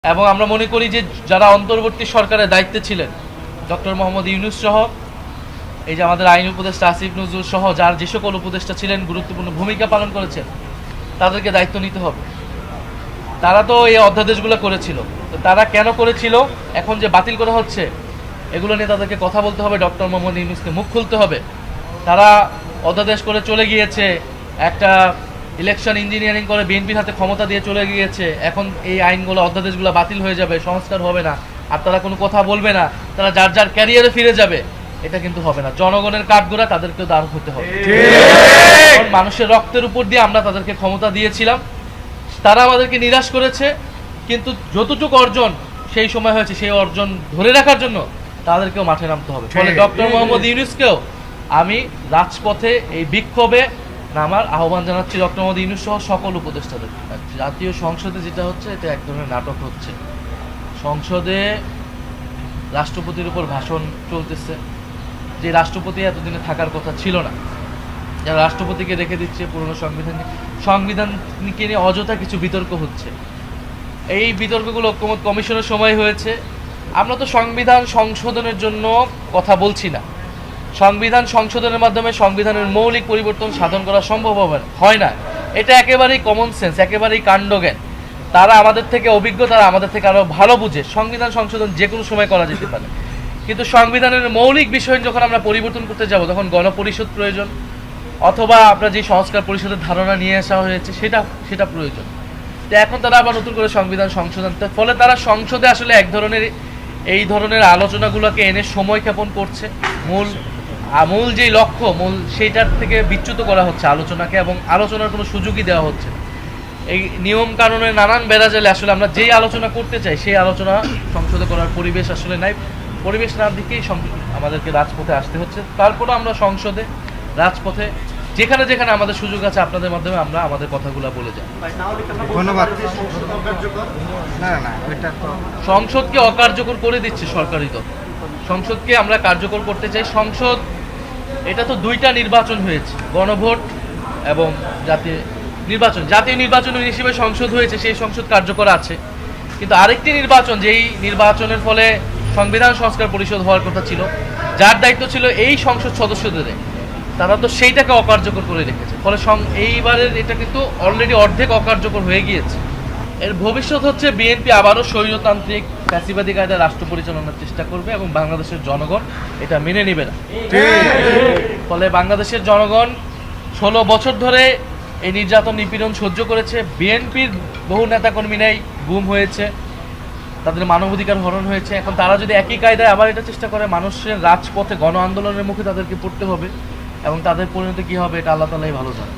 এবং আমরা মনে করি যে যারা অন্তর্বর্তী সরকারের দায়িত্বে ছিলেন, ডক্টর মোহাম্মদ ইউনূস সহ, এই যে আমাদের আইন উপদেষ্টা আসিফ নজরুল সহ যার যে সকল উপদেষ্টা ছিলেন, গুরুত্বপূর্ণ ভূমিকা পালন করেছেন, তাদেরকে দায়িত্ব নিতে হবে। তারা তো এই অধ্যাদেশগুলো করেছিল, তো তারা কেন করেছিল, এখন যে বাতিল করা হচ্ছে, এগুলো নিয়ে তাদেরকে কথা বলতে হবে। ডক্টর মোহাম্মদ ইউনূসকে মুখ খুলতে হবে। তারা অধ্যাদেশ করে চলে গিয়েছে, একটা ইলেকশন ইঞ্জিনিয়ারিং করে বিএনপির হাতে ক্ষমতা দিয়ে চলে গিয়েছে। এখন এই আইনগুলো, অধ্যাদেশগুলো বাতিল হয়ে যাবে, সংস্কার হবে না, আর তারা কোনো কথা বলবে না, তারা যার যার ক্যারিয়ারে ফিরে যাবে। এটা কিন্তু হবে না। জনগণের কাঠগড়া তাদেরকেও দাঁড় হতে হবে। মানুষের রক্তের উপর দিয়ে আমরা তাদেরকে ক্ষমতা দিয়েছিলাম, তারা আমাদেরকে নিরাশ করেছে, কিন্তু যতটুকু অর্জন সেই সময় হয়েছে, সেই অর্জন ধরে রাখার জন্য তাদেরকেও মাঠে নামতে হবে। ফলে ডক্টর মোহাম্মদ ইউনূসকেও আমি রাজপথে এই বিক্ষোভে নামার আহ্বান জানাচ্ছি, ডক্টর মোহাম্মদ ইউনূস সহ সকল উপদেষ্টাদের। জাতীয় সংসদে যেটা হচ্ছে, এটা এক ধরনের নাটক হচ্ছে। সংসদে রাষ্ট্রপতির উপর ভাষণ চলতেছে, যে রাষ্ট্রপতি এতদিনে থাকার কথা ছিল না, যারা রাষ্ট্রপতিকে রেখে দিচ্ছে পুরনো সংবিধানকে নিয়ে অযথা কিছু বিতর্ক হচ্ছে। এই বিতর্কগুলো ঐক্যমত্য কমিশনের সময় হয়েছে। আমরা তো সংবিধান সংশোধনের জন্য কথা বলছি না। সংবিধান সংশোধনের মাধ্যমে সংবিধানের মৌলিক পরিবর্তন সাধন করা সম্ভব হয় না। এটা একেবারেই কমন সেন্স, একেবারেই কাণ্ডজ্ঞান। তারা আমাদের থেকে অভিজ্ঞ, তারা আমাদের থেকে আরও ভালো বুঝে। সংবিধান সংশোধন যে কোনো সময় করা যেতে পারে, কিন্তু সংবিধানের মৌলিক বিষয় যখন আমরা পরিবর্তন করতে যাব, তখন গণপরিষদ প্রয়োজন, অথবা আপনার যে সংস্কার পরিষদের ধারণা নিয়ে আসা হয়েছে সেটা প্রয়োজন। তো এখন তারা আবার নতুন করে সংবিধান সংশোধন, ফলে তারা সংসদে আসলে এই ধরনের আলোচনাগুলোকে এনে সময় ক্ষেপণ করছে। মূল যেই লক্ষ্য, সেইটার থেকে বিচ্যুত করা হচ্ছে আলোচনাকে, এবং আলোচনার কোনো সুযোগই দেওয়া হচ্ছে না। এই নিয়ম কানুনের নানান বেড়াজালে আসলে আমরা যেই আলোচনা করতে চাই, সেই আলোচনা সংসদে করার পরিবেশ আসলে নাই। পরিবেশ না দিকেই আমাদেরকে রাজপথে আসতে হচ্ছে। তারপরে আমরা সংসদে, রাজপথে, যেখানে যেখানে আমাদের সুযোগ আছে, আপনাদের মাধ্যমে আমরা আমাদের কথাগুলো বলে যাই। ধন্যবাদ। সংসদকে অকার্যকর করে দিচ্ছে সরকারি দল। সংসদকে আমরা কার্যকর করতে চাই। সংসদ, এটা তো দুইটা নির্বাচন হয়েছে, গণভোট এবং জাতীয় নির্বাচন। জাতীয় নির্বাচন হিসেবে সংসদ হয়েছে, সেই সংসদ কার্যকর আছে। কিন্তু আরেকটি নির্বাচন, যেই নির্বাচনের ফলে সংবিধান সংস্কার পরিষদ হওয়ার কথা ছিল, যার দায়িত্ব ছিল এই সংসদ সদস্যদের, তারা তো সেইটাকে অকার্যকর করে রেখেছে। ফলে এইবারের এটা কিন্তু অলরেডি অর্ধেক অকার্যকর হয়ে গিয়েছে। এর ভবিষ্যৎ হচ্ছে বিএনপি আবারও স্বৈরতান্ত্রিক ফ্যাসিবাদী কায়দায় রাষ্ট্র পরিচালনার চেষ্টা করবে, এবং বাংলাদেশের জনগণ এটা মেনে নেবে না। ফলে বাংলাদেশের জনগণ 16 বছর ধরে এই নির্যাতন নিপীড়ন সহ্য করেছে। বিএনপির বহু নেতাকর্মীরাই গুম হয়েছে, তাদের মানবাধিকার হরণ হয়েছে। এখন তারা যদি একই কায়দায় আবার এটা চেষ্টা করে, মানুষের রাজপথে গণ আন্দোলনের মুখে তাদেরকে পড়তে হবে, এবং তাদের পরিণতি কী হবে এটা আল্লাহ তাআলাই ভালো জানে।